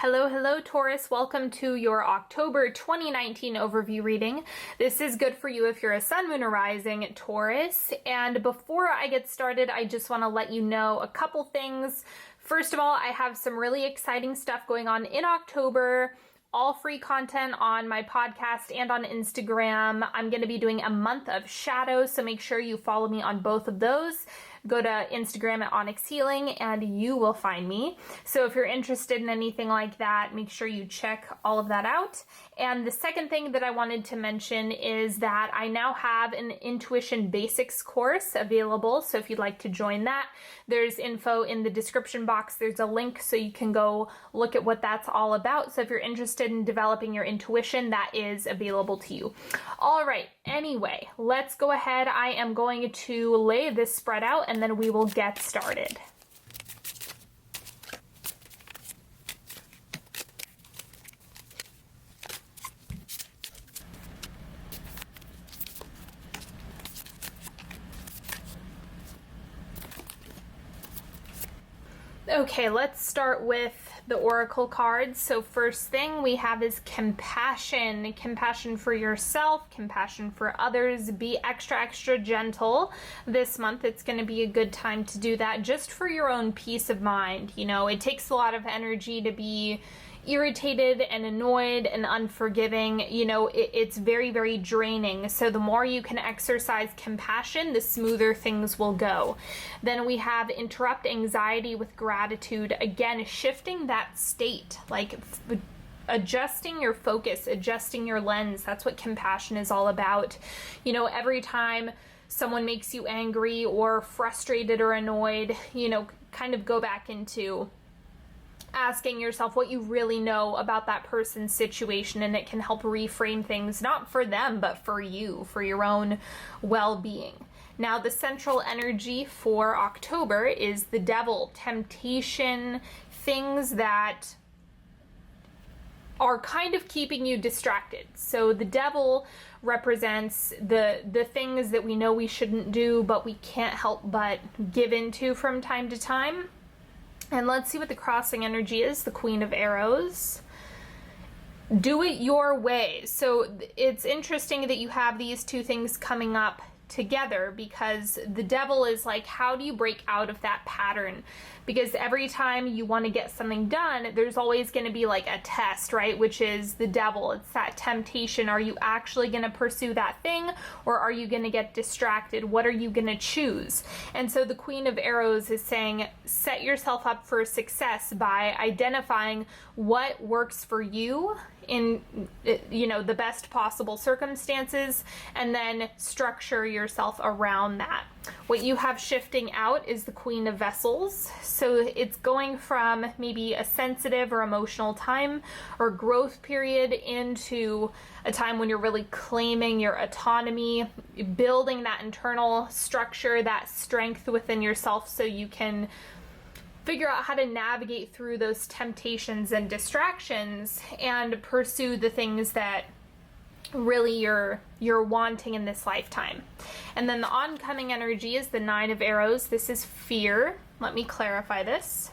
Hello, hello, Taurus. Welcome to your October 2019 overview reading. This is good for you if you're a sun, moon, or rising Taurus. And before I get started, I just want to let you know a couple things. First of all, I have some really exciting stuff going on in October. All free content on my podcast and on Instagram. I'm going to be doing a month of shadows, so make sure you follow me on both of those. Go to Instagram at Onyx Healing and you will find me. So if you're interested in anything like that, make sure you check all of that out. And the second thing that I wanted to mention is that I now have an Intuition Basics course available. So if you'd like to join that, there's info in the description box. There's a link so you can go look at what that's all about. So if you're interested in developing your intuition, that is available to you. All right, anyway, let's go ahead. I am going to lay this spread out and then we will get started. Okay, let's start with the oracle cards. So first thing we have is compassion. Compassion for yourself, compassion for others. Be extra gentle this month. It's going to be a good time to do that just for your own peace of mind. You know, it takes a lot of energy to be irritated and annoyed and unforgiving. You know, it's very draining. So the more you can exercise compassion, the smoother things will go. Then we have interrupt anxiety with gratitude. Again, shifting that state, like adjusting your focus, adjusting your lens. That's what compassion is all about. You know, every time someone makes you angry or frustrated or annoyed, you know, kind of go back into asking yourself what you really know about that person's situation, and it can help reframe things, not for them, but for you, for your own well-being. Now, the central energy for October is the devil, temptation, things that are kind of keeping you distracted. So the devil represents the things that we know we shouldn't do, but we can't help but give into from time to time. And let's see what the crossing energy is, the Queen of Arrows. Do it your way. So it's interesting that you have these two things coming up together, because the devil is like, how do you break out of that pattern? Because every time you want to get something done, there's always going to be like a test, right? Which is the devil. It's that temptation. Are you actually going to pursue that thing, or are you going to get distracted? What are you going to choose? And so the Queen of Arrows is saying, set yourself up for success by identifying what works for you in, you know, the best possible circumstances, and then structure yourself around that. What you have shifting out is the Queen of Vessels. So it's going from maybe a sensitive or emotional time or growth period into a time when you're really claiming your autonomy, building that internal structure, that strength within yourself, so you can figure out how to navigate through those temptations and distractions and pursue the things that really you're wanting in this lifetime. And then the oncoming energy is the Nine of Arrows. This is fear. Let me clarify this.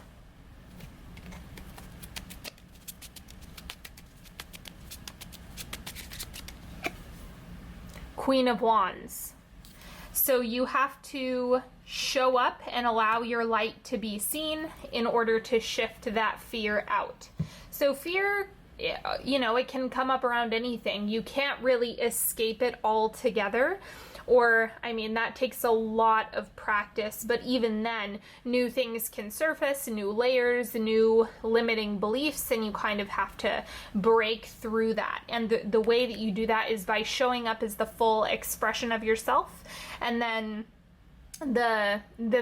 Queen of Wands. So you have to show up and allow your light to be seen in order to shift that fear out. So fear, you know, it can come up around anything. You can't really escape it altogether. Or, I mean, that takes a lot of practice, but even then, new things can surface, new layers, new limiting beliefs, and you kind of have to break through that. And the way that you do that is by showing up as the full expression of yourself, and then the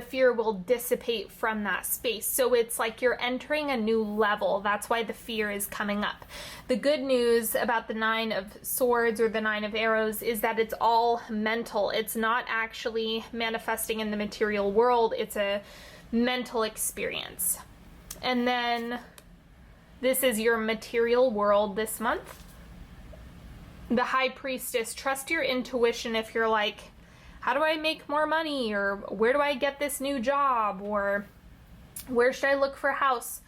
fear will dissipate from that space. So it's like you're entering a new level. That's why the fear is coming up. The good news about the Nine of Swords or the Nine of Arrows is that it's all mental. It's not actually manifesting in the material world. It's a mental experience. And then this is your material world this month. The High Priestess. Trust your intuition if you're like, how do I make more money? Or where do I get this new job? Or where should I look for a house?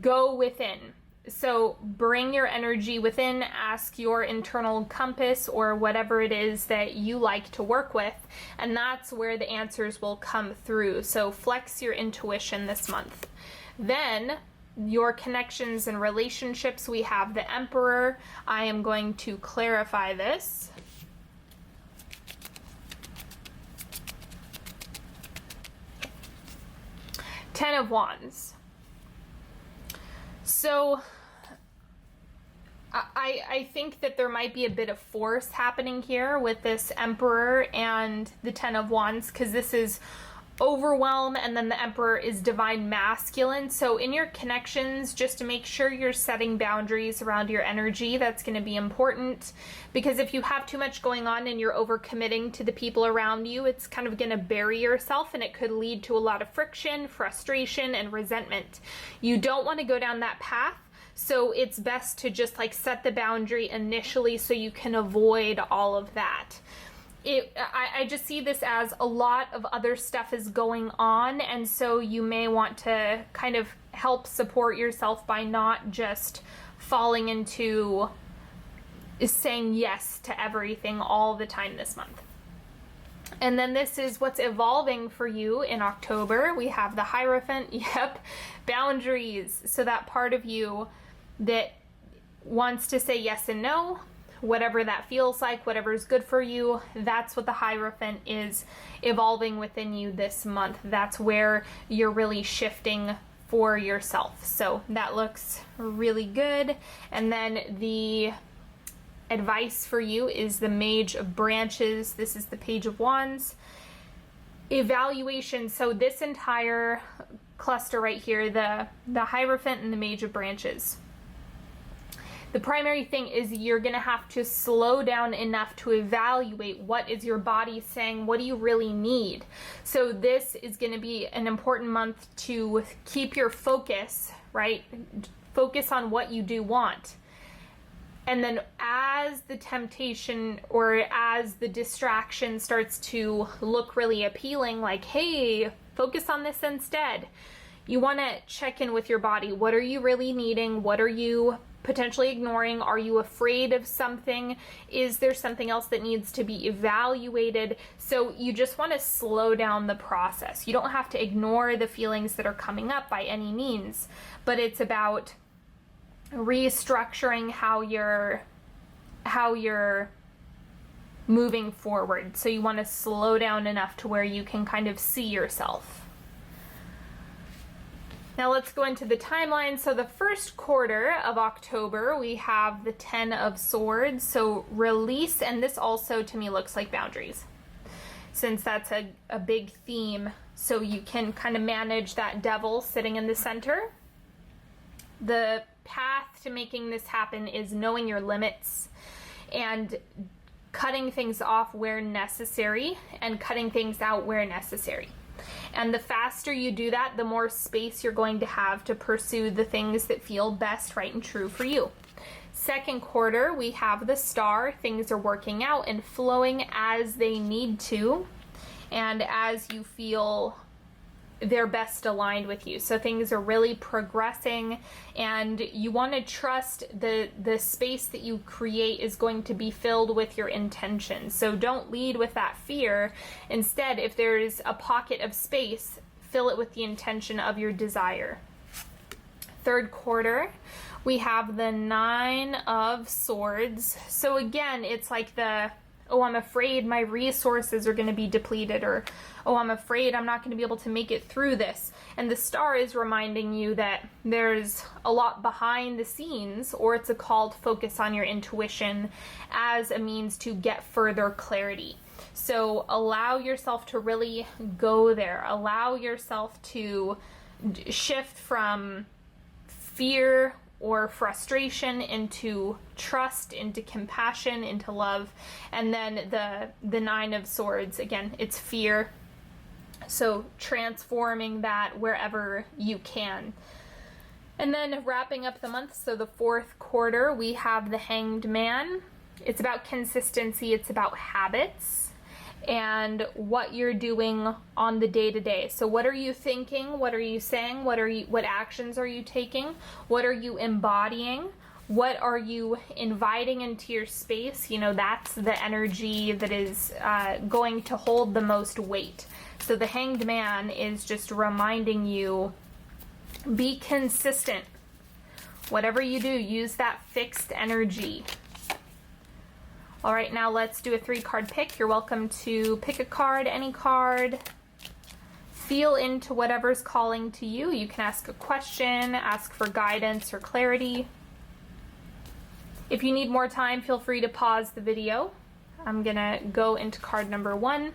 Go within. So bring your energy within, ask your internal compass or whatever it is that you like to work with, and that's where the answers will come through. So flex your intuition this month. Then your connections and relationships, we have the Emperor. I am going to clarify this. Ten of Wands. So I think that there might be a bit of force happening here with this Emperor and the Ten of Wands, because this is overwhelm, and then the Emperor is divine masculine. So in your connections, just to make sure you're setting boundaries around your energy, that's going to be important, because if you have too much going on and you're overcommitting to the people around you, it's kind of going to bury yourself, and it could lead to a lot of friction, frustration, and resentment. You don't want to go down that path. So it's best to just like set the boundary initially so you can avoid all of that. I just see this as a lot of other stuff is going on, and so you may want to kind of help support yourself by not just falling into saying yes to everything all the time this month. And then this is what's evolving for you in October. We have the Hierophant, yep, boundaries. So that part of you that wants to say yes and no, whatever that feels like, whatever is good for you, that's what the Hierophant is evolving within you this month. That's where you're really shifting for yourself. So that looks really good. And then the advice for you is the Mage of Branches. This is the Page of Wands. Evaluation. So this entire cluster right here, the Hierophant and the Mage of Branches. The primary thing is you're going to have to slow down enough to evaluate what is your body saying, what do you really need. So this is going to be an important month to keep your focus, right? Focus on what you do want. And then as the temptation or as the distraction starts to look really appealing, like, hey, focus on this instead, you want to check in with your body. What are you really needing? What are you potentially ignoring? Are you afraid of something? Is there something else that needs to be evaluated? So you just want to slow down the process. You don't have to ignore the feelings that are coming up by any means, but it's about restructuring how you're moving forward. So you want to slow down enough to where you can kind of see yourself. Now let's go into the timeline. So the first quarter of October, we have the 10 of Swords. So release, and this also to me looks like boundaries, since that's a big theme. So you can kind of manage that devil sitting in the center. The path to making this happen is knowing your limits and cutting things off where necessary and cutting things out where necessary. And the faster you do that, the more space you're going to have to pursue the things that feel best, right, and true for you. Second quarter, we have the Star. Things are working out and flowing as they need to, and as you feel they're best aligned with you. So things are really progressing, and you want to trust the space that you create is going to be filled with your intention. So don't lead with that fear. Instead, if there's a pocket of space, fill it with the intention of your desire. Third quarter, we have the 9 of Swords. So again, it's like oh, I'm afraid my resources are going to be depleted, or, oh, I'm afraid I'm not going to be able to make it through this. And the Star is reminding you that there's a lot behind the scenes, or it's a call to focus on your intuition as a means to get further clarity. So allow yourself to really go there. Allow yourself to shift from fear or frustration into trust, into compassion, into love. And then the 9 of Swords, again, it's fear. So transforming that wherever you can. And then wrapping up the month, so the fourth quarter, we have the Hanged Man. It's about consistency, it's about habits. and what you're doing on the day-to-day. So what are you thinking? What are you saying? What actions are you taking? What are you embodying? What are you inviting into your space? You know, that's the energy that is going to hold the most weight. So the Hanged Man is just reminding you, be consistent. Whatever you do, use that fixed energy. All right, now let's do a 3-card pick. You're welcome to pick a card, any card. Feel into whatever's calling to you. You can ask a question, ask for guidance or clarity. If you need more time, feel free to pause the video. I'm gonna go into card number 1.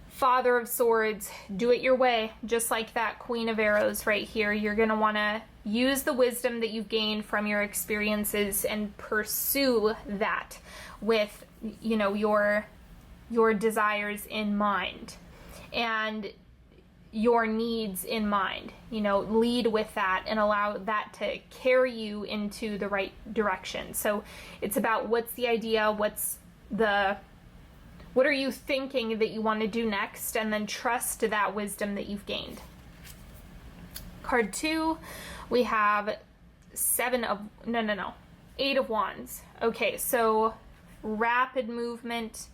Father of Swords, do it your way, just like that Queen of Arrows right here. You're gonna wanna use the wisdom that you've gained from your experiences and pursue that with, you know, your desires in mind and your needs in mind. You know, lead with that and allow that to carry you into the right direction. So it's about what's the idea, what are you thinking that you want to do next, and then trust that wisdom that you've gained. Card 2, we have 8 of Wands. Okay, so rapid movement.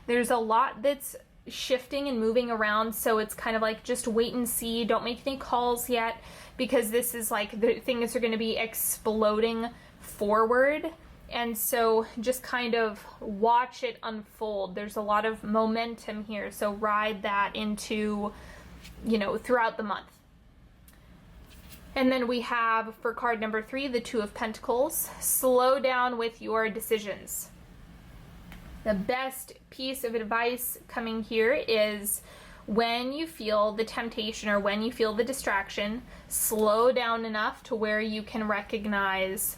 There's a lot that's shifting and moving around, so it's kind of like just wait and see. Don't make any calls yet, because this is like the things are going to be exploding forward. And so just kind of watch it unfold. There's a lot of momentum here, so ride that into, you know, throughout the month. And then we have, for card number 3, the 2 of Pentacles. Slow down with your decisions. The best piece of advice coming here is, when you feel the temptation or when you feel the distraction, slow down enough to where you can recognize,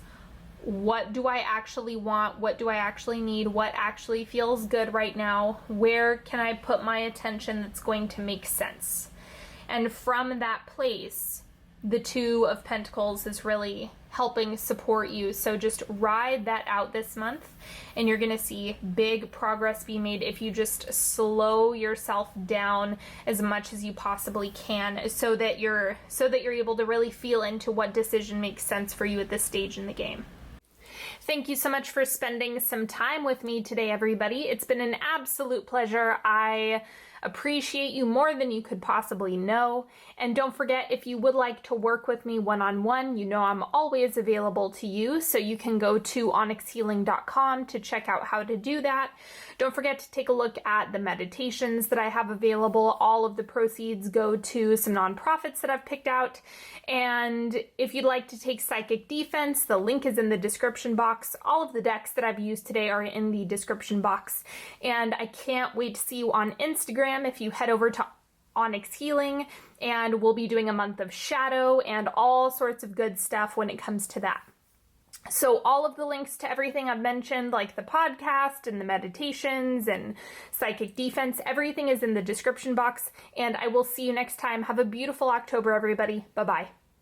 what do I actually want? What do I actually need? What actually feels good right now? Where can I put my attention that's going to make sense? And from that place, the 2 of Pentacles is really helping support you. So just ride that out this month, and you're gonna see big progress be made if you just slow yourself down as much as you possibly can, so that you're able to really feel into what decision makes sense for you at this stage in the game. Thank you so much for spending some time with me today, everybody. It's been an absolute pleasure. I appreciate you more than you could possibly know. And don't forget, if you would like to work with me one-on-one, you know I'm always available to you. So you can go to onyxhealing.com to check out how to do that. Don't forget to take a look at the meditations that I have available. All of the proceeds go to some nonprofits that I've picked out. And if you'd like to take Psychic Defense, the link is in the description box. All of the decks that I've used today are in the description box. And I can't wait to see you on Instagram if you head over to Onyx Healing, and we'll be doing a month of shadow and all sorts of good stuff when it comes to that. So all of the links to everything I've mentioned, like the podcast and the meditations and Psychic Defense, everything is in the description box, and I will see you next time. Have a beautiful October, everybody. Bye-bye.